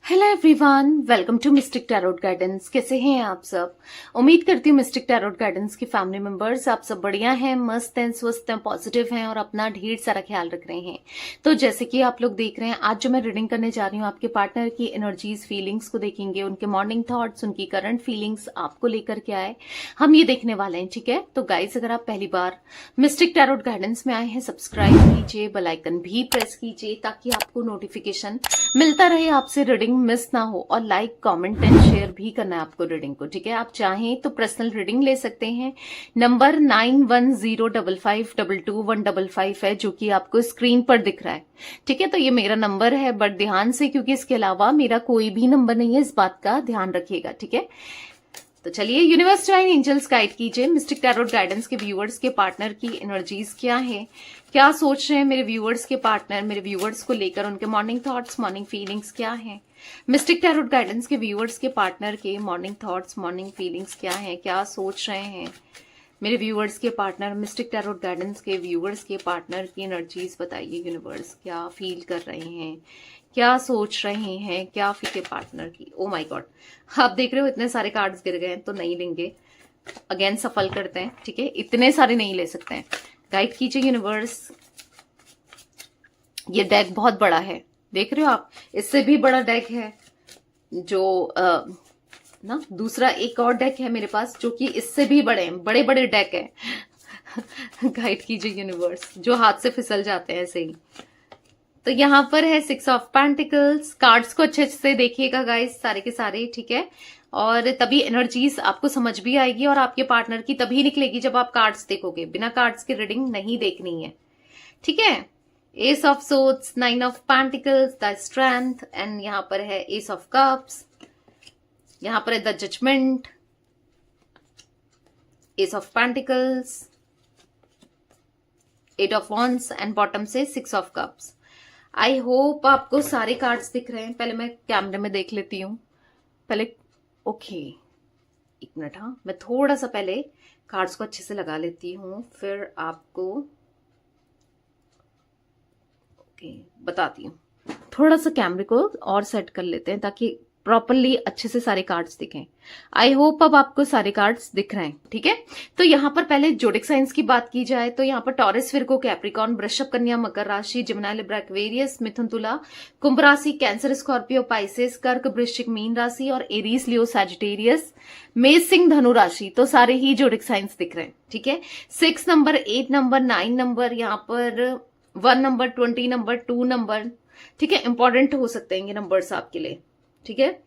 Hello everyone, welcome to mystic tarot guidance. कैसे हैं आप सब? उम्मीद करती हूँ मिस्टिक टैरोट गाइडेंस की फैमिली मेंबर्स आप सब बढ़िया हैं, मस्त हैं, स्वस्थ हैं, पॉजिटिव हैं और अपना ढेर सारा ख्याल रख रहे हैं। तो जैसे कि आप लोग देख रहे हैं, आज जो मैं रीडिंग करने जा रही हूँ आपके पार्टनर की एनर्जीज, फीलिंग्स को देखेंगे, उनके मॉर्निंग थॉट्स, उनकी करंट फीलिंग्स आपको लेकर के आए, हम ये देखने वाले हैं। ठीक है, तो गाइस अगर आप पहली बार मिस्टिक टैरोट गाइडेंस में आए हैं, सब्सक्राइब कीजिए, बेल आइकन भी प्रेस कीजिए ताकि आपको नोटिफिकेशन मिलता रहे, आपसे रीडिंग मिस ना हो। और लाइक, कमेंट एंड शेयर भी करना है आपको रीडिंग को। ठीक है, आप चाहें तो पर्सनल रीडिंग ले सकते हैं। नंबर 9105522155 है, जो कि आपको स्क्रीन पर दिख रहा है। ठीक है, तो ये मेरा नंबर है, बट ध्यान से, क्योंकि इसके अलावा मेरा कोई भी नंबर नहीं है, इस बात का ध्यान रखिएगा। ठीक है, तो चलिए, यूनिवर्स डिवाइन एंजल्स गाइड कीजिए मिस्टिक टैरोट गाइडेंस के व्यूअर्स के पार्टनर की एनर्जीज क्या है, क्या सोच रहे हैं मेरे व्यूअर्स के पार्टनर, मेरे व्यूअर्स को लेकर उनके मॉर्निंग थॉट्स, मॉर्निंग फीलिंग्स क्या है। मिस्टिक टैरोट गाइडेंस के व्यूअर्स के पार्टनर के मॉर्निंग थॉट्स, मॉर्निंग फीलिंग्स क्या है, क्या सोच रहे हैं मेरे व्यूअर्स के पार्टनर, मिस्टिक टैरोट गाइडेंस के व्यूअर्स के पार्टनर की एनर्जीज बताइए। यूनिवर्स क्या फील कर रहे हैं, क्या सोच रहे हैं, क्या फील के पार्टनर की। ओ माय गॉड, आप देख रहे हो इतने सारे कार्ड्स गिर गए हैं, तो नहीं लेंगे, अगेन सफल करते हैं। ठीक है, इतने सारे नहीं ले सकते हैं। गाइड कीजिए यूनिवर्स। ये डेक बहुत बड़ा है, देख रहे हो आप, इससे भी बड़ा डेक है जो ना दूसरा एक और डेक है मेरे पास जो कि इससे भी बड़े हैं, बड़े बड़े डेक है। गाइड कीजिए यूनिवर्स, जो हाथ से फिसल जाते हैं ऐसे ही। तो यहाँ पर है 6 ऑफ पेंटिकल्स। कार्ड्स को अच्छे से देखिएगा गाइस, सारे के सारे। ठीक है, और तभी एनर्जीज आपको समझ भी आएगी और आपके पार्टनर की तभी निकलेगी जब आप कार्ड्स देखोगे, बिना कार्ड्स की रीडिंग नहीं देखनी है। ठीक है, ace of swords, 9 of pentacles, the strength, and यहाँ पर है एस ऑफ कप्स, यहाँ पर है the judgement, ace of pentacles, 8 of wands and bottom से 6 ऑफ कप्स। आई होप आपको सारे कार्ड्स दिख रहे हैं। पहले मैं कैमरे में देख लेती हूँ पहले। ओके, एक मिनट, हाँ, मैं थोड़ा सा पहले कार्ड्स को अच्छे से लगा लेती हूँ, फिर आपको बताती हूँ। थोड़ा सा कैमरे को और सेट कर लेते हैं ताकि प्रॉपरली अच्छे से सारे कार्ड्स दिखें। आई होप अब आपको सारे कार्ड्स दिख रहे हैं। ठीक है, तो यहाँ पर पहले जोडिक साइंस की बात की जाए तो यहाँ पर टॉरस, विर्गो, कैप्रिकॉर्न, वृषभ, कन्या, मकर राशि, जिमिनी, लिब्रा, एक्वेरियस, मिथुन, तुला, कुंभ राशि, कैंसर, स्कॉर्पियो, पाइसेस, कर्क, वृश्चिक, मीन राशि और एरीज, लियो, सैजिटेरियस, मेष, सिंह, धनु राशि। तो सारे ही जोडिक साइंस दिख रहे हैं। ठीक है, 6 नंबर, 8 नंबर, 9 नंबर, यहाँ पर 1 नंबर, 20 नंबर, 2 नंबर। ठीक है, इंपॉर्टेंट हो सकते हैं ये नंबर्स आपके लिए। ठीक है,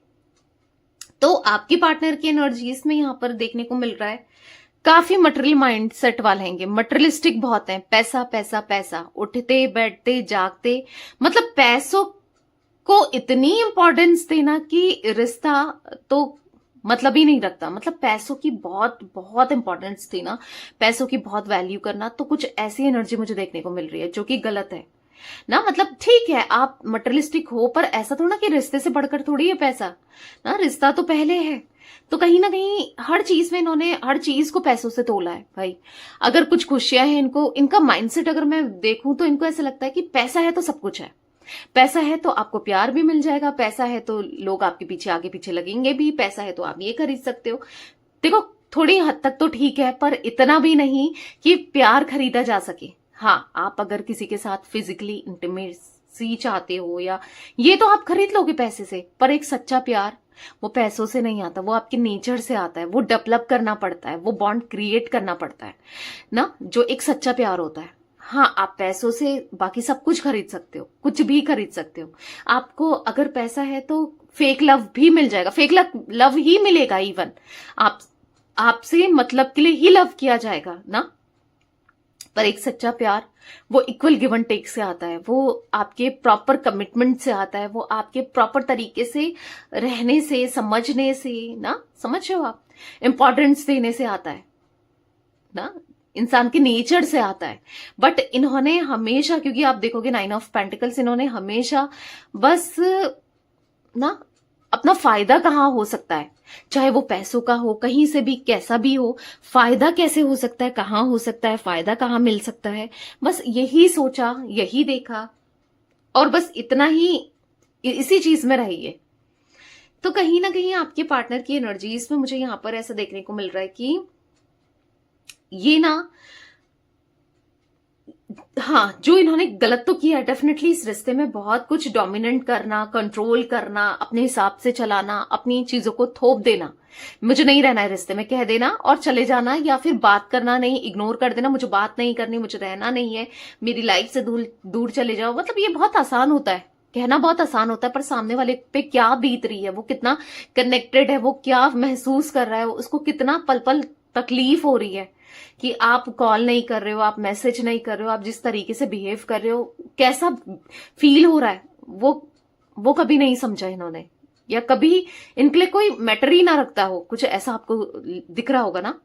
तो आपके पार्टनर की एनर्जीज में यहां पर देखने को मिल रहा है काफी मटेरियल माइंड सेट वाले हैं, मटेरियलिस्टिक बहुत हैं। पैसा पैसा पैसा, उठते बैठते जागते, मतलब पैसों को इतनी इंपॉर्टेंस देना कि रिश्ता तो मतलब ही नहीं रखता। मतलब पैसों की बहुत बहुत इंपॉर्टेंस देना, पैसों की बहुत वैल्यू करना, तो कुछ ऐसी एनर्जी मुझे देखने को मिल रही है जो कि गलत है ना। मतलब ठीक है, आप मटेरियलिस्टिक हो, पर ऐसा थोड़ा कि रिश्ते से बढ़कर थोड़ी है पैसा ना, रिश्ता तो पहले है। तो कहीं ना कहीं हर चीज में इन्होंने हर चीज को पैसों से तोला है भाई। अगर कुछ खुशियां हैं इनको, इनका माइंडसेट अगर मैं देखूं तो इनको ऐसा लगता है कि पैसा है तो सब कुछ है, पैसा है तो आपको प्यार भी मिल जाएगा, पैसा है तो लोग आपके पीछे आगे पीछे लगेंगे भी, पैसा है तो आप ये खरीद सकते हो। देखो, थोड़ी हद तक तो ठीक है, पर इतना भी नहीं कि प्यार खरीदा जा सके। हाँ, आप अगर किसी के साथ फिजिकली इंटीमेसी चाहते हो, या ये तो आप खरीद लोगे पैसे से, पर एक सच्चा प्यार वो पैसों से नहीं आता, वो आपके नेचर से आता है, वो डेवलप करना पड़ता है, वो बॉन्ड क्रिएट करना पड़ता है ना, जो एक सच्चा प्यार होता है। हाँ, आप पैसों से बाकी सब कुछ खरीद सकते हो, कुछ भी खरीद सकते हो। आपको अगर पैसा है तो फेक लव भी मिल जाएगा, फेक लव ही मिलेगा। इवन आपसे मतलब के लिए ही लव किया जाएगा ना, पर एक सच्चा प्यार वो इक्वल गिव एंड टेक से आता है, वो आपके प्रॉपर कमिटमेंट से आता है, वो आपके प्रॉपर तरीके से रहने से, समझने से ना, समझ रहे हो आप, इंपॉर्टेंस देने से आता है ना, इंसान के नेचर से आता है। बट इन्होंने हमेशा, क्योंकि आप देखोगे 9 ऑफ पेंटिकल्स, इन्होंने हमेशा बस ना अपना फायदा कहाँ हो सकता है, चाहे वो पैसों का हो, कहीं से भी कैसा भी हो, फायदा कैसे हो सकता है, कहाँ हो सकता है, फायदा कहाँ मिल सकता है, बस यही सोचा, यही देखा, और बस इतना ही, इसी चीज में रहिए। तो कहीं ना कहीं आपके पार्टनर की एनर्जीज में मुझे यहां पर ऐसा देखने को मिल रहा है कि ये ना, हाँ, जो इन्होंने गलत तो किया है डेफिनेटली इस रिश्ते में, बहुत कुछ डोमिनेंट करना, कंट्रोल करना, अपने हिसाब से चलाना, अपनी चीजों को थोप देना, मुझे नहीं रहना है रिश्ते में, कह देना और चले जाना, या फिर बात करना नहीं, इग्नोर कर देना, मुझे बात नहीं करनी, मुझे रहना नहीं है, मेरी लाइफ से दूर दूर चले जाओ। मतलब ये बहुत आसान होता है, कहना बहुत आसान होता है, पर सामने वाले पे क्या बीत रही है, वो कितना कनेक्टेड है, वो क्या महसूस कर रहा है, उसको कितना पल पल तकलीफ हो रही है कि आप कॉल नहीं कर रहे हो, आप मैसेज नहीं कर रहे हो, आप जिस तरीके से बिहेव कर रहे हो, कैसा फील हो रहा है, वो कभी नहीं समझा इन्होंने, या कभी इनके लिए कोई मैटर ही ना रखता हो, कुछ ऐसा आपको दिख रहा होगा ना।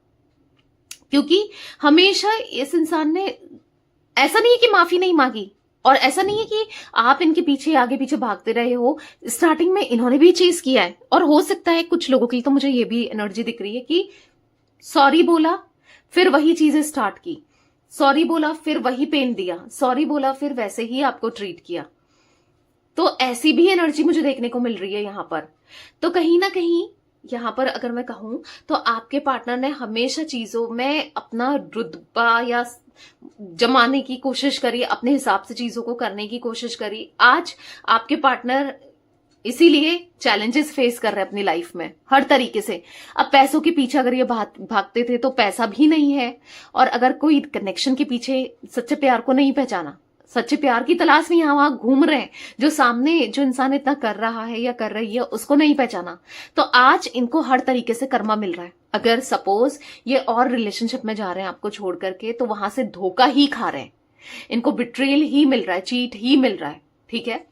क्योंकि हमेशा इस इंसान ने, ऐसा नहीं है कि माफी नहीं मांगी, और ऐसा नहीं है कि आप इनके पीछे आगे पीछे भागते रहे हो, स्टार्टिंग में इन्होंने भी चीज किया है, और हो सकता है कुछ लोगों की, तो मुझे ये भी एनर्जी दिख रही है कि सॉरी बोला, फिर वही चीजें स्टार्ट की, सॉरी बोला फिर वही पेन दिया, सॉरी बोला फिर वैसे ही आपको ट्रीट किया। तो ऐसी भी एनर्जी मुझे देखने को मिल रही है यहां पर। तो कहीं ना कहीं यहां पर अगर मैं कहूं तो आपके पार्टनर ने हमेशा चीजों में अपना रुतबा या जमाने की कोशिश करी, अपने हिसाब से चीजों को करने की कोशिश करी। आज आपके पार्टनर इसीलिए चैलेंजेस फेस कर रहे हैं अपनी लाइफ में हर तरीके से। अब पैसों के पीछे अगर ये भागते थे तो पैसा भी नहीं है, और अगर कोई कनेक्शन के पीछे सच्चे प्यार को नहीं पहचाना, सच्चे प्यार की तलाश में यहां वहां घूम रहे हैं, जो सामने जो इंसान इतना कर रहा है या कर रही है उसको नहीं पहचाना, तो आज इनको हर तरीके से कर्मा मिल रहा है। अगर सपोज ये और रिलेशनशिप में जा रहे हैं आपको छोड़ करके, तो वहां से धोखा ही खा रहे हैं, इनको बिट्रेल ही मिल रहा है, चीट ही मिल रहा है, ठीक है।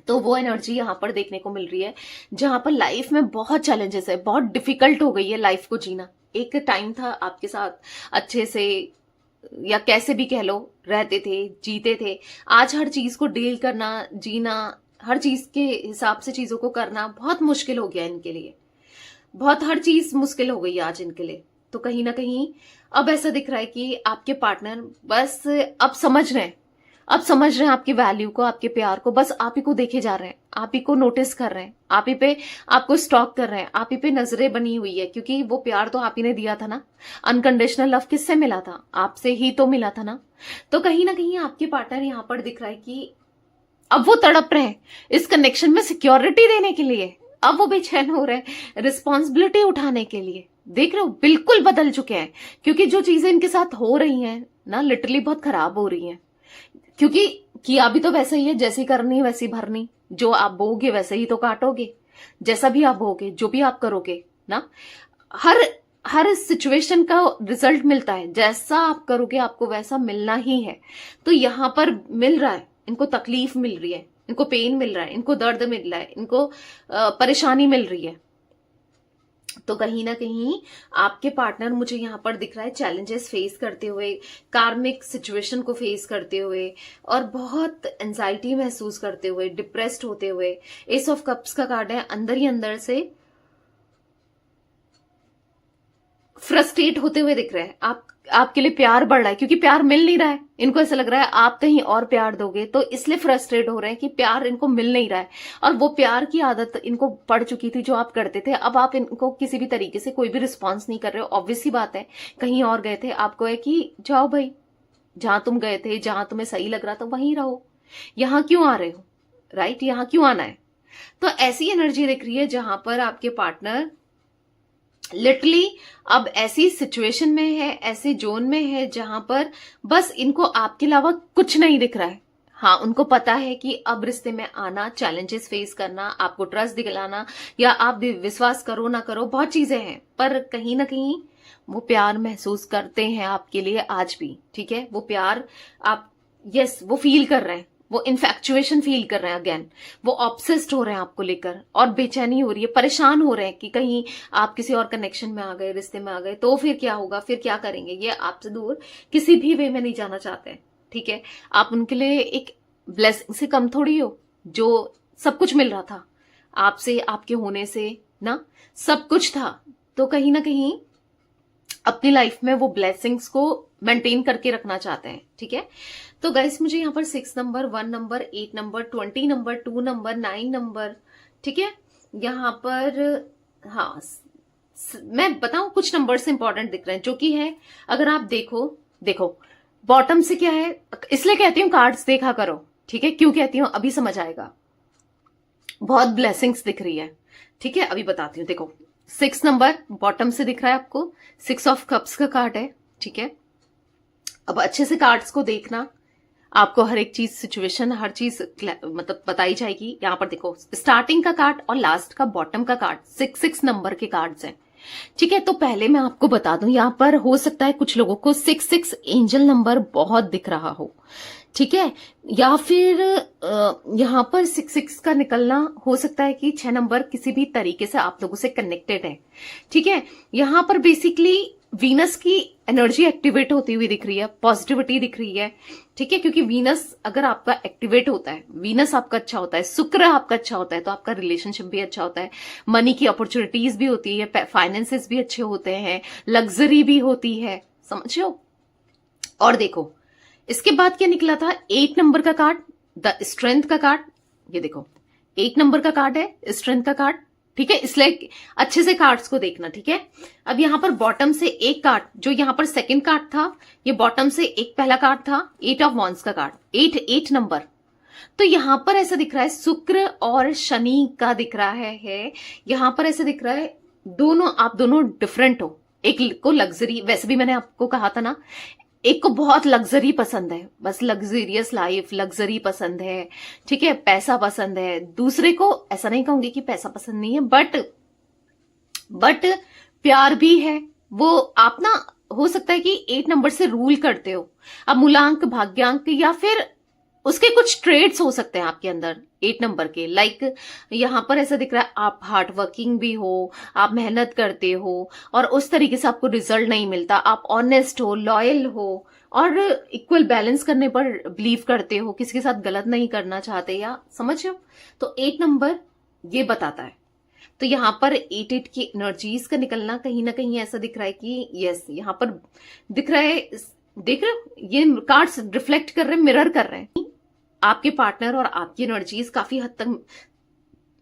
तो वो एनर्जी यहां पर देखने को मिल रही है जहां पर लाइफ में बहुत चैलेंजेस है, बहुत डिफिकल्ट हो गई है लाइफ को जीना। एक टाइम था आपके साथ अच्छे से, या कैसे भी कह लो, रहते थे, जीते थे। आज हर चीज को डील करना, जीना, हर चीज के हिसाब से चीजों को करना बहुत मुश्किल हो गया इनके लिए, बहुत हर चीज मुश्किल हो गई है आज इनके लिए। तो कहीं ना कहीं अब ऐसा दिख रहा है कि आपके पार्टनर बस अब समझ रहे हैं, अब समझ रहे हैं आपकी वैल्यू को, आपके प्यार को, बस आप ही को देखे जा रहे हैं, आप ही को नोटिस कर रहे हैं, आप ही पे आपको स्टॉक कर रहे हैं, आप ही पे नजरें बनी हुई है, क्योंकि वो प्यार तो आप ही ने दिया था ना। अनकंडीशनल लव किससे मिला था? आपसे ही तो मिला था ना। तो कहीं ना कहीं आपके पार्टनर यहां पर दिख रहा है कि अब वो तड़प रहे हैं इस कनेक्शन में सिक्योरिटी देने के लिए, अब वो बेचैन हो रहे हैं रिस्पॉन्सिबिलिटी उठाने के लिए। देख रहे हो, बिल्कुल बदल चुके हैं, क्योंकि जो चीजें इनके साथ हो रही हैं ना, लिटरली बहुत खराब हो रही हैं। क्योंकि किया भी तो वैसे ही है, जैसी करनी वैसी भरनी, जो आप बोगे वैसे ही तो काटोगे, जैसा भी आप बोगे, जो भी आप करोगे ना, हर सिचुएशन का रिजल्ट मिलता है, जैसा आप करोगे आपको वैसा मिलना ही है। तो यहां पर मिल रहा है, इनको तकलीफ मिल रही है, इनको पेन मिल रहा है, इनको दर्द मिल रहा है, इनको परेशानी मिल रही है। तो कहीं ना कहीं आपके पार्टनर मुझे यहां पर दिख रहा है चैलेंजेस फेस करते हुए, कार्मिक सिचुएशन को फेस करते हुए, और बहुत एंजाइटी महसूस करते हुए, डिप्रेस्ड होते हुए। एस ऑफ कप्स का कार्ड है, अंदर ही अंदर से फ्रस्ट्रेट होते हुए दिख रहे हैं। आपके लिए प्यार बढ़ रहा है, क्योंकि प्यार मिल नहीं रहा है, इनको ऐसा लग रहा है आप कहीं और प्यार दोगे, तो इसलिए फ्रस्ट्रेट हो रहे हैं कि प्यार इनको मिल नहीं रहा है। और वो प्यार की आदत इनको पड़ चुकी थी जो आप करते थे, अब आप इनको किसी भी तरीके से कोई भी रिस्पॉन्स नहीं कर रहे हो। ऑब्वियस सी बात है, कहीं और गए थे, आपको है कि जाओ भाई, जहां तुम गए थे, जहां तुम्हें सही लग रहा था वहीं रहो, यहां क्यों आ रहे हो, राइट, यहां क्यों आना है। तो ऐसी एनर्जी दिख रही है जहां पर आपके पार्टनर लिटरली अब ऐसी सिचुएशन में है, ऐसे जोन में है जहां पर बस इनको आपके अलावा कुछ नहीं दिख रहा है। हाँ, उनको पता है कि अब रिश्ते में आना, चैलेंजेस फेस करना, आपको ट्रस्ट दिलाना, या आप भी विश्वास करो ना करो, बहुत चीजें हैं, पर कहीं ना कहीं वो प्यार महसूस करते हैं आपके लिए आज भी, ठीक है। वो प्यार आप, यस, वो फील कर रहे हैं, वो इन्फैक्चुएशन फील कर रहे हैं अगेन, वो ऑब्सेस्ड हो रहे हैं आपको लेकर, और बेचैनी हो रही है, परेशान हो रहे हैं कि कहीं आप किसी और कनेक्शन में आ गए, रिश्ते में आ गए तो फिर क्या होगा, फिर क्या करेंगे। ये आपसे दूर किसी भी वे में नहीं जाना चाहते, ठीक है। आप उनके लिए एक ब्लेसिंग से कम थोड़ी हो, जो सब कुछ मिल रहा था आपसे, आपके होने से ना, सब कुछ था। तो कहीं ना कहीं अपनी लाइफ में वो ब्लेसिंग्स को मेंटेन करके रखना चाहते हैं, ठीक है। तो गाइस मुझे यहाँ पर 6 number, 1 number, 8 number, 20 number, 2 number, 9 number, ठीक है, यहाँ पर हाँ मैं बताऊं, कुछ नंबर्स इंपॉर्टेंट दिख रहे हैं जो कि है, अगर आप देखो बॉटम से क्या है, इसलिए कहती हूँ कार्ड्स देखा करो, ठीक है? क्यों कहती हूँ अभी समझ आएगा। बहुत ब्लेसिंग्स दिख रही है, ठीक है? अभी बताती हूँ। देखो 6 नंबर बॉटम से दिख रहा है आपको, 6 ऑफ कप्स का कार्ड है, ठीक है? अब अच्छे से कार्ड्स को देखना, आपको हर एक चीज सिचुएशन हर चीज मतलब बताई जाएगी। यहाँ पर देखो स्टार्टिंग का कार्ड और लास्ट का बॉटम का कार्ड 6 नंबर के कार्ड्स हैं, ठीक है? तो पहले मैं आपको बता दूं, यहाँ पर हो सकता है कुछ लोगों को 6 एंजल नंबर बहुत दिख रहा हो, ठीक है? या फिर यहाँ पर 6 का निकलना हो सकता है कि 6 नंबर किसी भी तरीके से आप लोगों से कनेक्टेड है, ठीक है? यहाँ पर बेसिकली वीनस की एनर्जी एक्टिवेट होती हुई दिख रही है, पॉजिटिविटी दिख रही है, ठीक है? क्योंकि वीनस अगर आपका एक्टिवेट होता है, वीनस आपका अच्छा होता है, शुक्र आपका अच्छा होता है, तो आपका रिलेशनशिप भी अच्छा होता है, मनी की अपॉर्चुनिटीज भी होती है, फाइनेंसेस भी अच्छे होते हैं, लग्जरी भी होती है, समझो? और देखो इसके बाद क्या निकला था, 8 नंबर का कार्ड, द स्ट्रेंथ का कार्ड। ये देखो 8 नंबर का कार्ड है, स्ट्रेंथ का कार्ड, ठीक है? इसलिए अच्छे से कार्ड्स को देखना, ठीक है? अब यहां पर बॉटम से एक कार्ड, जो यहां पर सेकंड कार्ड था, ये बॉटम से एक पहला कार्ड था, 8 ऑफ वॉन्ड्स का कार्ड, 8 नंबर। तो यहां पर ऐसा दिख रहा है शुक्र और शनि का दिख रहा है। यहां पर ऐसा दिख रहा है आप दोनों डिफरेंट हो। एक को लग्जरी, वैसे भी मैंने आपको कहा था ना, एक को बहुत लग्जरी पसंद है, बस लग्जरियस लाइफ, लग्जरी पसंद है, ठीक है? पैसा पसंद है। दूसरे को ऐसा नहीं कहूंगी कि पैसा पसंद नहीं है, बट प्यार भी है। वो आप ना, हो सकता है कि 8 नंबर से रूल करते हो, अब मूलांक, भाग्यांक, या फिर उसके कुछ ट्रेड्स हो सकते हैं आपके अंदर 8 नंबर के। लाइक यहां पर ऐसा दिख रहा है आप हार्ड वर्किंग भी हो, आप मेहनत करते हो और उस तरीके से आपको रिजल्ट नहीं मिलता, आप ऑनेस्ट हो, लॉयल हो और इक्वल बैलेंस करने पर बिलीव करते हो, किसी के साथ गलत नहीं करना चाहते, या समझ रहे हो? तो 8 नंबर ये बताता है। तो यहाँ पर 8 की एनर्जीज का निकलना कहीं ना कहीं ऐसा दिख रहा है कि यस, यहाँ पर दिख रहा है, देख रहे हो? ये कार्ड्स रिफ्लेक्ट कर रहे हैं, मिरर कर रहे हैं। आपके पार्टनर और आपकी एनर्जीज काफी हद तक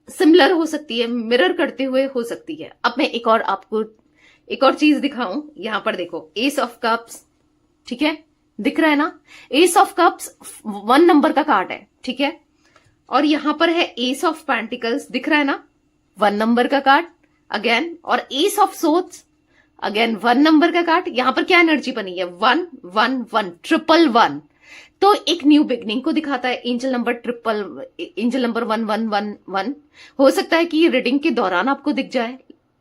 सिमिलर हो सकती है, मिरर करते हुए हो सकती है। अब मैं आपको एक और चीज दिखाऊं। यहां पर देखो एस ऑफ कप्स, ठीक है? दिख रहा है ना? एस ऑफ कप्स 1 नंबर का कार्ड है, ठीक है? और यहां पर है एस ऑफ पेंटिकल्स, दिख रहा है ना? 1 नंबर का कार्ड अगेन, और S of swords again 1 number का कार्ड। यहां पर क्या एनर्जी बनी है? 1 1 1, ट्रिपल 1। तो एक न्यू बिगनिंग को दिखाता है। Angel number 1111। हो सकता है कि रीडिंग के दौरान आपको दिख जाए,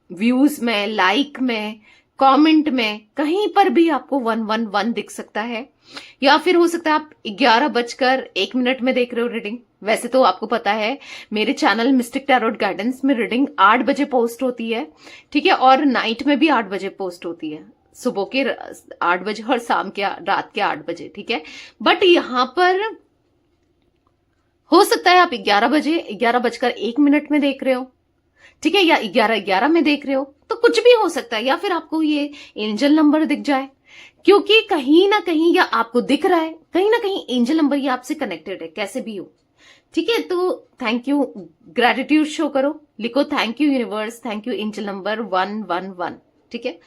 व्यूज में, लाइक में, कमेंट में, कहीं पर भी आपको 111 दिख सकता है। या फिर हो सकता है आप 11:01 में देख रहे हो रीडिंग। वैसे तो आपको पता है मेरे चैनल मिस्टिक टैरोट गाइडेंस में रीडिंग 8 बजे पोस्ट होती है, ठीक है? और नाइट में भी 8 बजे पोस्ट होती है, सुबह के 8 बजे और रात के 8 बजे, ठीक है? बट यहां पर हो सकता है आप 11:01 में देख रहे हो, ठीक है? या 11:11 में देख रहे हो, तो कुछ भी हो सकता है। या फिर आपको ये एंजल नंबर दिख जाए, क्योंकि कहीं ना कहीं या आपको दिख रहा है, कहीं ना कहीं एंजल नंबर ये आपसे कनेक्टेड है, कैसे भी हो, ठीक है? तो थैंक यू, ग्रेटिट्यूड शो करो, लिखो thank you universe, thank you angel number 111, ठीक है?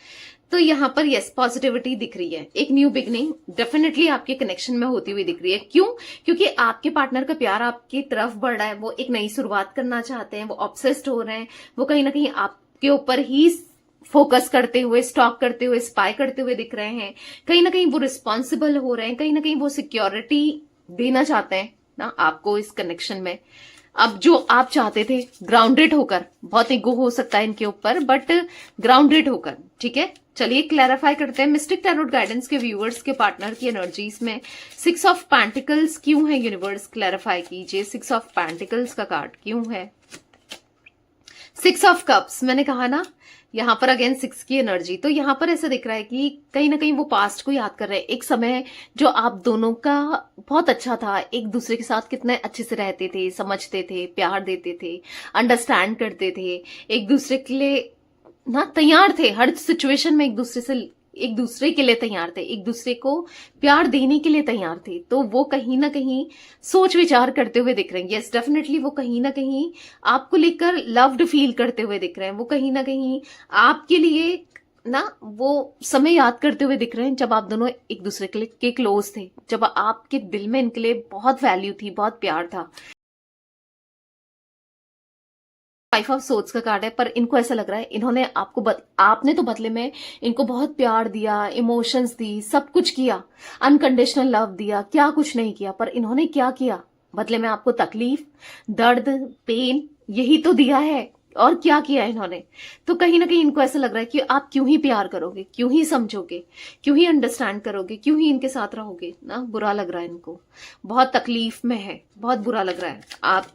तो यहां पर यस पॉजिटिविटी दिख रही है, एक न्यू बिगनिंग डेफिनेटली आपके कनेक्शन में होती हुई दिख रही है। क्यों? क्योंकि आपके पार्टनर का प्यार आपकी तरफ बढ़ रहा है, वो एक नई शुरुआत करना चाहते हैं, वो ऑब्सेस्ड हो रहे हैं, वो कहीं ना कहीं आपके ऊपर ही फोकस करते हुए, स्टॉक करते हुए, स्पाई करते हुए दिख रहे हैं। कहीं ना कहीं वो रिस्पॉन्सिबल हो रहे हैं, कहीं ना कहीं वो सिक्योरिटी देना चाहते हैं ना आपको इस कनेक्शन में। अब जो आप चाहते थे ग्राउंडेड होकर, बहुत ईगो हो सकता है इनके ऊपर, बट ग्राउंडेड होकर, ठीक है? चलिए क्लैरिफाई करते हैं मिस्टिक टैरोट गाइडेंस के व्यूअर्स के पार्टनर की एनर्जीज में 6 ऑफ पेंटिकल्स क्यों है? यूनिवर्स क्लैरिफाई कीजिए, 6 ऑफ पेंटिकल्स का कार्ड क्यों है? 6 ऑफ कप्स, मैंने कहा ना यहां पर अगेन 6 की एनर्जी। तो यहां पर ऐसा दिख रहा है कि कहीं ना कहीं वो पास्ट को याद कर रहे हैं, एक समय जो आप दोनों का बहुत अच्छा था, एक दूसरे के साथ कितने अच्छे से रहते थे, समझते थे, प्यार देते थे, अंडरस्टैंड करते थे, एक दूसरे के लिए ना तैयार थे, हर सिचुएशन में एक दूसरे से एक दूसरे के लिए तैयार थे, एक दूसरे को प्यार देने के लिए तैयार थे। तो वो कहीं ना कहीं सोच विचार करते हुए दिख रहे हैं। यस, डेफिनेटली वो कहीं ना कहीं आपको लेकर लव्ड फील करते हुए दिख रहे हैं। वो कहीं ना कहीं आपके लिए ना वो समय याद करते हुए दिख रहे हैं जब आप दोनों एक दूसरे के क्लोज थे, जब आपके दिल में इनके लिए बहुत वैल्यू थी, बहुत प्यार था। फाइव ऑफ सोर्ड्स का कार्ड है, पर इनको ऐसा लग रहा है इन्होंने आपने तो बदले में इनको बहुत प्यार दिया, इमोशंस दी, सब कुछ किया, अनकंडीशनल लव दिया, क्या कुछ नहीं किया। पर इन्होंने क्या किया बदले में? आपको तकलीफ, दर्द, पेन, यही तो दिया है। और क्या किया इन्होंने? तो कहीं ना कहीं इनको ऐसा लग रहा है कि आप क्यों ही प्यार करोगे, क्यों ही समझोगे, क्यों ही अंडरस्टैंड करोगे, क्यों ही इनके साथ रहोगे ना। बुरा लग रहा है इनको, बहुत तकलीफ में है, बहुत बुरा लग रहा है। आप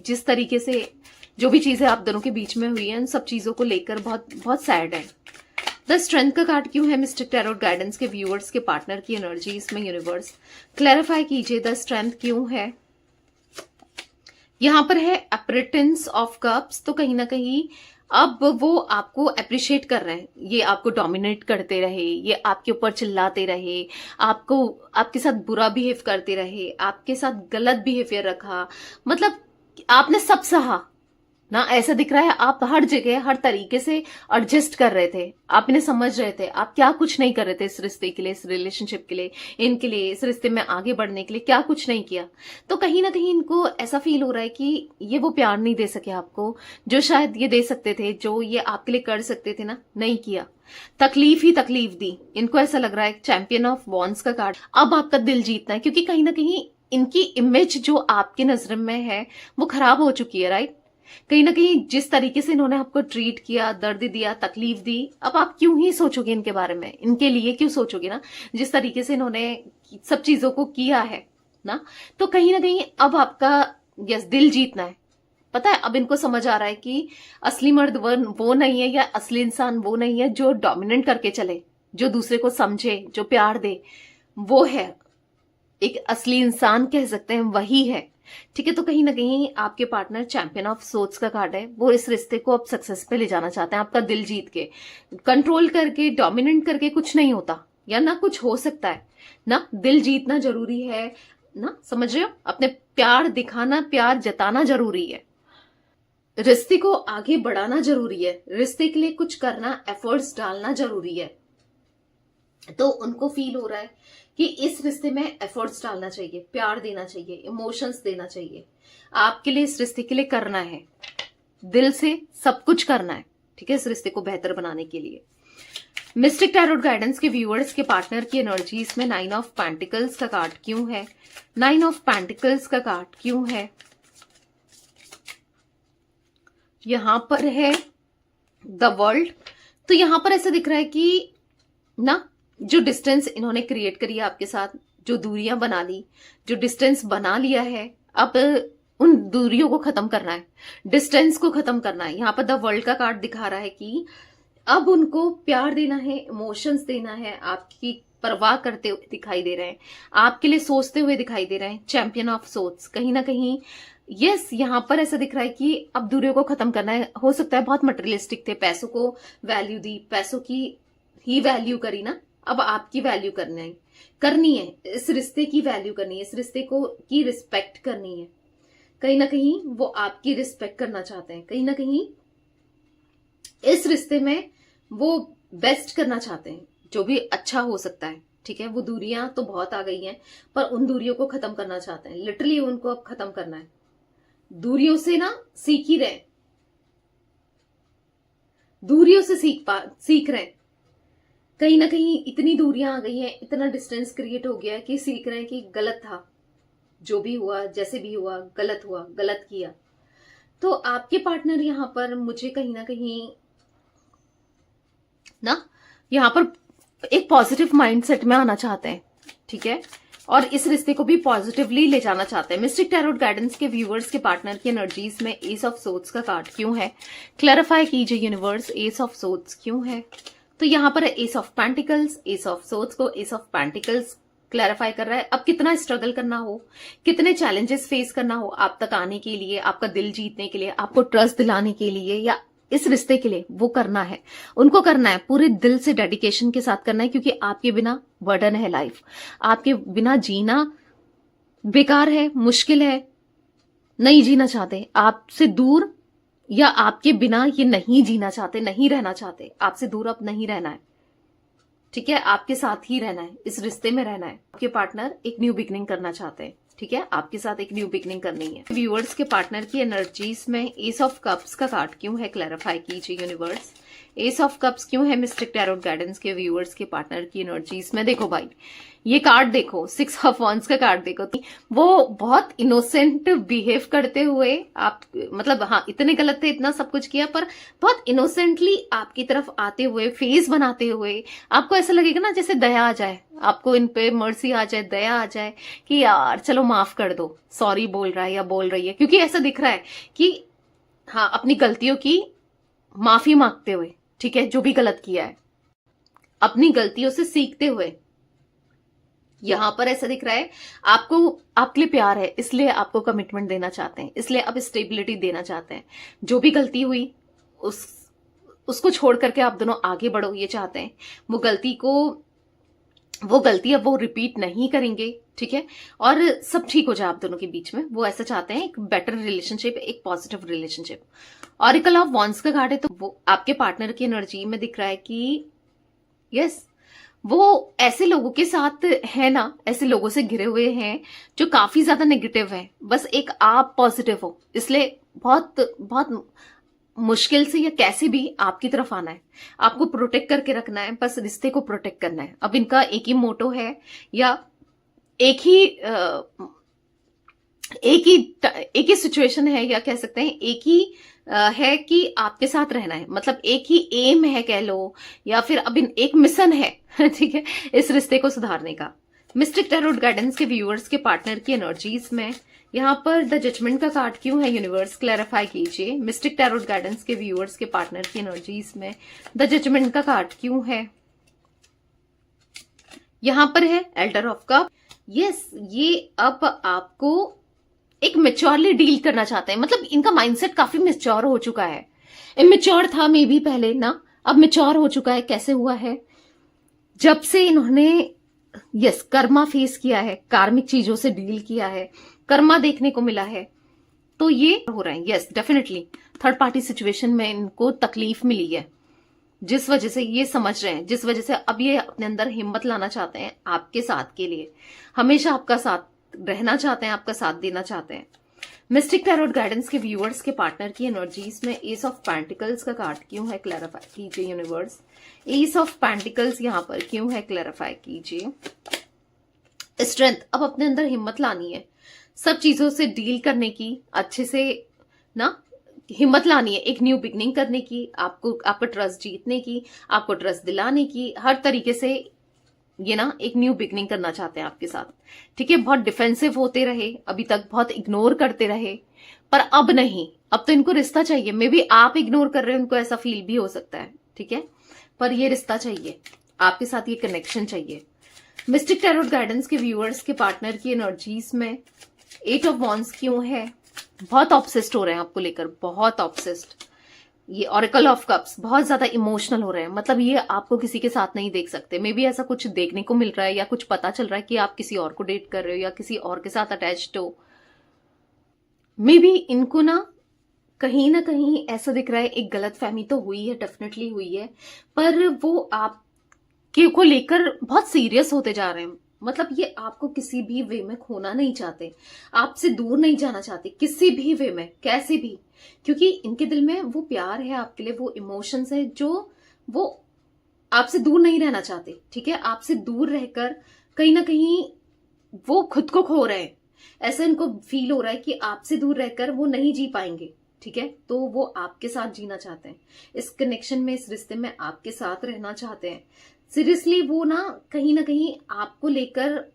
जिस तरीके से जो भी चीजें आप दोनों के बीच में हुई हैं, उन सब चीजों को लेकर बहुत बहुत सैड है। द स्ट्रेंथ का कार्ड क्यों है मिस्टिक टैरोट गाइडेंस के व्यूअर्स के पार्टनर की एनर्जी इसमें यूनिवर्स क्लैरिफाई कीजिए। द स्ट्रेंथ क्यों है? यहां पर है अप्रेटेंस ऑफ कप्स। तो कहीं ना कहीं अब वो आपको अप्रिशिएट कर रहे हैं। ये आपको डोमिनेट करते रहे, ये आपके ऊपर चिल्लाते रहे, आपको आपके साथ बुरा बिहेव करते रहे, आपके साथ गलत बिहेवियर रखा, मतलब आपने सब सहा ना। ऐसा दिख रहा है आप हर जगह हर तरीके से एडजस्ट कर रहे थे, आप इन्हें समझ रहे थे, आप क्या कुछ नहीं कर रहे थे इस रिश्ते के लिए, इस रिलेशनशिप के लिए, इनके लिए, इस रिश्ते में आगे बढ़ने के लिए क्या कुछ नहीं किया। तो कहीं ना कहीं इनको ऐसा फील हो रहा है कि ये वो प्यार नहीं दे सके आपको जो शायद ये दे सकते थे, जो ये आपके लिए कर सकते थे ना, नहीं किया। तकलीफ ही तकलीफ दी। इनको ऐसा लग रहा है चैंपियन ऑफ वॉन्ड्स का कार्ड, अब आपका दिल जीतना है, क्योंकि कहीं ना कहीं इनकी इमेज जो आपके नजर में है वो खराब हो चुकी है, राइट। कहीं ना कहीं जिस तरीके से इन्होंने आपको ट्रीट किया, दर्द दिया, तकलीफ दी, अब आप क्यों ही सोचोगे इनके बारे में, इनके लिए क्यों सोचोगे ना, जिस तरीके से इन्होंने सब चीजों को किया है ना। तो कहीं ना कहीं अब आपका यस दिल जीतना है। पता है, अब इनको समझ आ रहा है कि असली मर्द वो नहीं है, या असली इंसान वो नहीं है जो डोमिनेट करके चले, जो दूसरे को समझे, जो प्यार दे। वो है एक असली इंसान, कह सकते हैं वही है, ठीक है। तो कहीं ना कहीं आपके पार्टनर चैंपियन ऑफ सोर्ड्स का कार्ड है, वो इस रिश्ते को अब सक्सेस पे ले जाना चाहते हैं। आपका दिल जीत के, कंट्रोल करके, डोमिनेट करके कुछ नहीं होता, या ना कुछ हो सकता है ना। दिल जीतना जरूरी है ना, समझ रहे हो? अपने प्यार दिखाना, प्यार जताना जरूरी है, रिश्ते को आगे बढ़ाना जरूरी है, रिश्ते के लिए कुछ करना, एफर्ट्स डालना जरूरी है। तो उनको फील हो रहा है कि इस रिश्ते में एफर्ट्स डालना चाहिए, प्यार देना चाहिए, इमोशंस देना चाहिए, आपके लिए इस रिश्ते के लिए करना है, दिल से सब कुछ करना है, ठीक है, इस रिश्ते को बेहतर बनाने के लिए। मिस्टिक टैरोट गाइडेंस के व्यूअर्स के पार्टनर की एनर्जी इसमें 9 ऑफ पेंटिकल्स का कार्ड क्यों है? 9 ऑफ पेंटिकल्स का कार्ड क्यों है? यहां पर है द वर्ल्ड। तो यहां पर ऐसा दिख रहा है कि ना, जो डिस्टेंस इन्होंने क्रिएट करी है आपके साथ, जो दूरियां बना ली, जो डिस्टेंस बना लिया है, अब उन दूरियों को खत्म करना है, डिस्टेंस को खत्म करना है। यहाँ पर द वर्ल्ड का कार्ड दिखा रहा है कि अब उनको प्यार देना है, इमोशंस देना है, आपकी परवाह करते हुए दिखाई दे रहे हैं, आपके लिए सोचते हुए दिखाई दे रहे हैं। चैंपियन ऑफ सोर्ड्स कहीं ना कहीं यस, यहाँ पर ऐसा दिख रहा है कि अब दूरियों को खत्म करना है। हो सकता है बहुत मटेरियलिस्टिक थे, पैसों को वैल्यू दी, पैसों की ही वैल्यू करी ना, अब आपकी वैल्यू करनी है, इस रिश्ते की वैल्यू करनी है, इस रिश्ते को की रिस्पेक्ट करनी है। कहीं ना कहीं वो आपकी रिस्पेक्ट करना चाहते हैं, कहीं ना कहीं इस रिश्ते में वो बेस्ट करना चाहते हैं, जो भी अच्छा हो सकता है, ठीक है। वो दूरियां तो बहुत आ गई हैं, पर उन दूरियों को खत्म करना चाहते हैं, लिटरली उनको अब खत्म करना है। दूरियों से ना सीख ही रहे, दूरियों से सीख रहे हैं। कहीं ना कहीं इतनी दूरियां आ गई हैं, इतना डिस्टेंस क्रिएट हो गया है कि सीख रहे हैं कि गलत था, जो भी हुआ, जैसे भी हुआ, गलत किया। तो आपके पार्टनर यहां पर मुझे कहीं ना यहां पर एक पॉजिटिव माइंडसेट में आना चाहते हैं, ठीक है, और इस रिश्ते को भी पॉजिटिवली ले जाना चाहते हैं। मिस्टिक टैरोट गाइडेंस के व्यूअर्स के पार्टनर की एनर्जीज में एस ऑफ सोर्ड्स का कार्ड क्यों है? क्लैरिफाई कीजिए यूनिवर्स, एस ऑफ सोर्ड्स क्यों है? तो यहां पर S of pentacles, S of swords को एस ऑफ पेंटिकल्स क्लैरिफाई कर रहा है। अब कितना स्ट्रगल करना हो, कितने चैलेंजेस फेस करना हो आप तक आने के लिए, आपका दिल जीतने के लिए, आपको ट्रस्ट दिलाने के लिए, या इस रिश्ते के लिए वो करना है, उनको करना है, पूरे दिल से डेडिकेशन के साथ करना है, क्योंकि आपके बिना बर्डन है लाइफ, आपके बिना जीना बेकार है, मुश्किल है, नहीं जीना चाहते, आपसे दूर या आपके बिना ये नहीं जीना चाहते, नहीं रहना चाहते, आपसे दूर अब नहीं रहना है, ठीक है, आपके साथ ही रहना है, इस रिश्ते में रहना है। आपके पार्टनर एक न्यू बिगनिंग करना चाहते हैं, ठीक है, आपके साथ एक न्यू बिगनिंग करनी है। व्यूअर्स के पार्टनर की एनर्जीज में एस ऑफ कप्स का कार्ड क्यों है, क्लैरिफाई कीजिए यूनिवर्स। एस ऑफ कप्स क्यों है मिस्टिक टैरोट गाइडेंस के व्यूअर्स के पार्टनर की एनर्जीज में। देखो भाई, ये कार्ड देखो, 6 ऑफ वॉन्ड्स का कार्ड देखो, वो बहुत इनोसेंट बिहेव करते हुए आप, मतलब हाँ इतने गलत थे, इतना सब कुछ किया, पर बहुत इनोसेंटली आपकी तरफ आते हुए, फेस बनाते हुए, आपको ऐसा लगेगा ना जैसे दया आ जाए, आपको इन पे मर्सी आ जाए, दया आ जाए कि यार चलो माफ कर दो, सॉरी बोल रहा है या बोल रही है, क्योंकि ऐसा दिख रहा है कि हाँ अपनी गलतियों की माफी मांगते हुए, ठीक है, जो भी गलत किया है अपनी गलतियों से सीखते हुए, यहां पर ऐसा दिख रहा है आपको, आपके लिए प्यार है, इसलिए आपको कमिटमेंट देना चाहते हैं, इसलिए आप स्टेबिलिटी देना चाहते हैं, जो भी गलती हुई उसको छोड़ करके आप दोनों आगे बढ़ो, ये चाहते हैं, वो गलती अब वो रिपीट नहीं करेंगे, ठीक है, और सब ठीक हो जाए आप दोनों के बीच में, वो ऐसा चाहते हैं, एक बेटर रिलेशनशिप, एक positive relationship. Oracle of wands का कार्ड है, तो वो आपके पार्टनर की एनर्जी में दिख रहा है कि यस, वो ऐसे लोगों के साथ है ना, ऐसे लोगों से घिरे हुए हैं जो काफी ज्यादा नेगेटिव है, बस एक आप पॉजिटिव हो, इसलिए बहुत बहुत मुश्किल से या कैसे भी आपकी तरफ आना है, आपको प्रोटेक्ट करके रखना है, बस रिश्ते को प्रोटेक्ट करना है। अब इनका एक ही मोटो है या एक ही सिचुएशन है, या कह सकते हैं एक ही है कि आपके साथ रहना है, मतलब एक ही एम है कह लो, या फिर अब एक मिशन है ठीक है, इस रिश्ते को सुधारने का। मिस्टिक टैरोट गाइडेंस के व्यूअर्स के पार्टनर की एनर्जीज में यहाँ पर द जजमेंट का कार्ड क्यों है, यूनिवर्स क्लैरिफाई कीजिए। मिस्टिक टैरोट गाइडेंस के व्यूअर्स के पार्टनर की एनर्जीज में द जजमेंट का कार्ड क्यों है, यहां पर है एल्डर ऑफ कप। यस, ये अब आपको एक मेच्योरली डील करना चाहते हैं, मतलब इनका माइंडसेट काफी मेच्योर हो चुका है, इमेच्योर था मे बी पहले ना, अब मेच्योर हो चुका है। कैसे हुआ है, जब से इन्होंने यस कर्मा फेस किया है, कार्मिक चीजों से डील किया है, कर्मा देखने को मिला है, तो ये हो रहा है। Yes definitely third party situation में इनको तकलीफ मिली है, जिस वजह से ये समझ रहे हैं, जिस वजह से अब ये अपने अंदर हिम्मत लाना चाहते हैं आपके साथ के लिए, हमेशा आपका साथ रहना चाहते हैं, आपका साथ देना चाहते हैं। मिस्टिक टैरोट गाइडेंस के व्यूअर्स के पार्टनर की एनर्जीज में एस ऑफ पेंटिकल्स का कार्ड क्यों है, क्लैरिफाई कीजिए यूनिवर्स। एस ऑफ पेंटिकल्स यहां पर क्यों है, क्लैरिफाई कीजिए। स्ट्रेंथ, अब अपने अंदर हिम्मत लानी है, सब चीजों से डील करने की, अच्छे से ना हिम्मत लानी है, एक न्यू बिगनिंग करने की, आपको आपका ट्रस्ट जीतने की, आपको ट्रस्ट दिलाने की, हर तरीके से ये ना एक न्यू बिगनिंग करना चाहते हैं आपके साथ, ठीक है। बहुत डिफेंसिव होते रहे अभी तक, बहुत इग्नोर करते रहे, पर अब नहीं, अब तो इनको रिश्ता चाहिए। मे बी आप इग्नोर कर रहे हो, उनको ऐसा फील भी हो सकता है, ठीक है, पर ये रिश्ता चाहिए आपके साथ, ये कनेक्शन चाहिए। मिस्टिक टैरोट गाइडेंस के व्यूअर्स के पार्टनर की एनर्जीज में 8 ऑफ वॉन्ड्स क्यों है, बहुत ऑब्सेस्ड हो रहे हैं आपको लेकर, बहुत ऑब्सेस्ड। ये ऑरेकल ऑफ कप्स, बहुत ज्यादा इमोशनल हो रहे हैं, मतलब ये आपको किसी के साथ नहीं देख सकते। मे बी ऐसा कुछ देखने को मिल रहा है या कुछ पता चल रहा है कि आप किसी और को डेट कर रहे हो या किसी और के साथ अटैच्ड हो। मे बी इनको ना कहीं ऐसा दिख रहा है, एक गलत फहमी तो हुई है, डेफिनेटली हुई है, पर वो आपके को लेकर बहुत सीरियस होते जा रहे हैं, मतलब ये आपको किसी भी वे में खोना नहीं चाहते, आपसे दूर नहीं जाना चाहते किसी भी वे में, कैसे भी, क्योंकि इनके दिल में वो प्यार है आपके लिए, वो इमोशंस है जो वो आपसे दूर नहीं रहना चाहते, ठीक है। आपसे दूर रहकर कहीं ना कहीं वो खुद को खो रहे हैं, ऐसा इनको फील हो रहा है कि आपसे दूर रहकर वो नहीं जी पाएंगे, ठीक है, तो वो आपके साथ जीना चाहते हैं, इस कनेक्शन में, इस रिश्ते में आपके साथ रहना चाहते हैं। सीरियसली वो ना कहीं आपको लेकर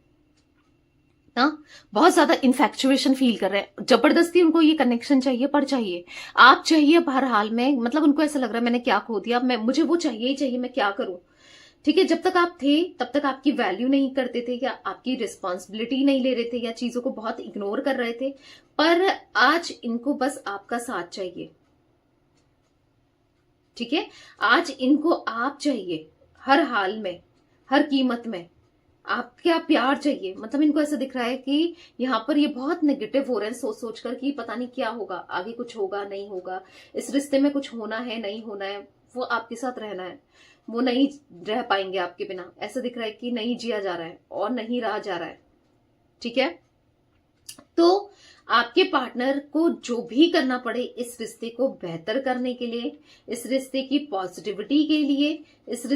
ना बहुत ज्यादा इन्फैक्चुएशन फील कर रहे हैं, जबरदस्ती उनको ये कनेक्शन चाहिए, पर चाहिए, आप चाहिए हर हाल में, मतलब उनको ऐसा लग रहा है मैंने क्या खो दिया, मुझे वो चाहिए ही चाहिए, मैं क्या करूं, ठीक है। जब तक आप थे तब तक आपकी वैल्यू नहीं करते थे, या आपकी रिस्पॉन्सिबिलिटी नहीं ले रहे थे, या चीजों को बहुत इग्नोर कर रहे थे, पर आज इनको बस आपका साथ चाहिए, ठीक है। आज इनको आप चाहिए, हर हाल में, हर कीमत में आपका प्यार चाहिए। मतलब इनको ऐसा दिख रहा है कि यहाँ पर ये बहुत नेगेटिव हो रहे हैं सोच सोच कर कि पता नहीं क्या होगा, आगे कुछ होगा नहीं होगा, इस रिश्ते में कुछ होना है नहीं होना है, वो आपके साथ रहना है, वो नहीं रह पाएंगे आपके बिना। ऐसा दिख रहा है कि नहीं जिया जा रहा है और नहीं रहा जा रहा है, ठीक है। तो आपके पार्टनर को जो भी करना पड़े इस रिश्ते को बेहतर करने के लिए, इस रिश्ते की पॉजिटिविटी के लिए, इस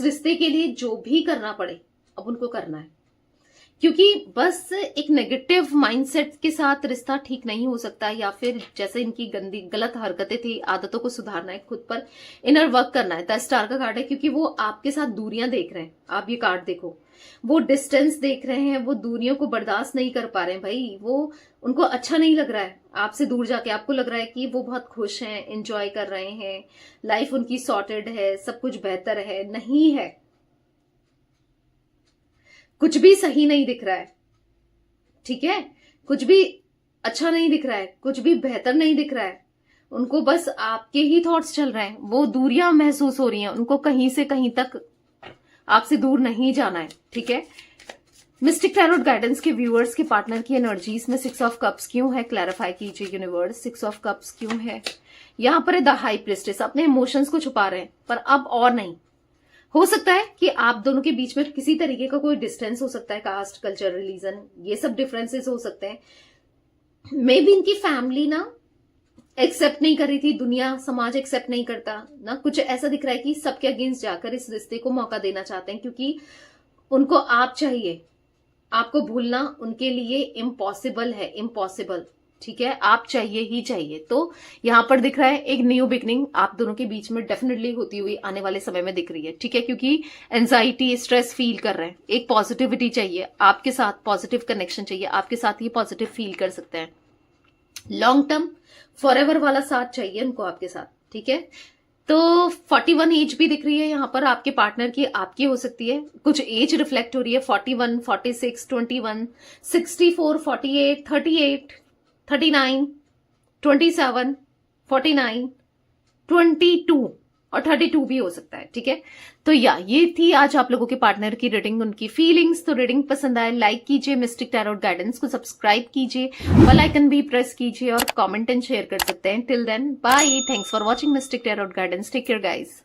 रिश्ते के लिए जो भी करना पड़े अब उनको करना है। क्योंकि बस एक नेगेटिव माइंडसेट के साथ रिश्ता ठीक नहीं हो सकता, या फिर जैसे इनकी गंदी गलत हरकतें थी, आदतों को सुधारना है, खुद पर इनर वर्क करना है। द स्टार का कार्ड है क्योंकि वो आपके साथ दूरियां देख रहे हैं। आप ये कार्ड देखो, वो डिस्टेंस देख रहे हैं, वो दूरियों को बर्दाश्त नहीं कर पा रहे हैं भाई। वो उनको अच्छा नहीं लग रहा है आपसे दूर जाके। आपको लग रहा है कि वो बहुत खुश हैं, एंजॉय कर रहे हैं, लाइफ उनकी सॉर्टेड है, सब कुछ बेहतर है। नहीं है, कुछ भी सही नहीं दिख रहा है, ठीक है। कुछ भी अच्छा नहीं दिख रहा है, कुछ भी बेहतर नहीं दिख रहा है। उनको बस आपके ही थॉट्स चल रहे हैं, वो दूरियां महसूस हो रही हैं, उनको कहीं से कहीं तक आपसे दूर नहीं जाना है, ठीक है। मिस्टिक टैरोट गाइडेंस के व्यूअर्स के पार्टनर की एनर्जीज में 6 ऑफ कप्स क्यों है, क्लैरिफाई कीजिए यूनिवर्स। 6 ऑफ कप्स क्यों है? यहां पर है द हाई प्रिस्टेस। अपने इमोशंस को छुपा रहे हैं, पर अब और नहीं। हो सकता है कि आप दोनों के बीच में किसी तरीके का कोई डिस्टेंस हो सकता है, कास्ट, कल्चर, रिलीजन, ये सब डिफरेंसेस हो सकते हैं। मे बी इनकी फैमिली ना एक्सेप्ट नहीं कर रही थी, दुनिया समाज एक्सेप्ट नहीं करता ना, कुछ ऐसा दिख रहा है कि सबके अगेंस्ट जाकर इस रिश्ते को मौका देना चाहते हैं, क्योंकि उनको आप चाहिए। आपको भूलना उनके लिए इम्पॉसिबल है, इम्पॉसिबल, ठीक है। आप चाहिए ही चाहिए। तो यहां पर दिख रहा है एक न्यू बिगनिंग आप दोनों के बीच में डेफिनेटली होती हुई आने वाले समय में दिख रही है, ठीक है। क्योंकि एंजाइटी, स्ट्रेस फील कर रहे हैं, एक पॉजिटिविटी चाहिए आपके साथ, पॉजिटिव कनेक्शन चाहिए आपके साथ, ये पॉजिटिव फील कर सकते हैं। लॉन्ग टर्म फॉरएवर वाला साथ चाहिए उनको आपके साथ, ठीक है। तो 41 एज भी दिख रही है यहाँ पर आपके पार्टनर की, आपकी हो सकती है। कुछ एज रिफ्लेक्ट हो रही है, 41, 46, 21, 64, 48, 38, 39, 27, 49, 22 और 32 भी हो सकता है, ठीक है। तो ये थी आज आप लोगों के पार्टनर की रीडिंग, उनकी फीलिंग्स। तो रीडिंग पसंद आए लाइक कीजिए, मिस्टिक टैरोट गाइडेंस को सब्सक्राइब कीजिए, बेल आइकन भी प्रेस कीजिए और कमेंट एंड शेयर कर सकते हैं। Till then bye, thanks for watching mystic tarot guidance, take care guys.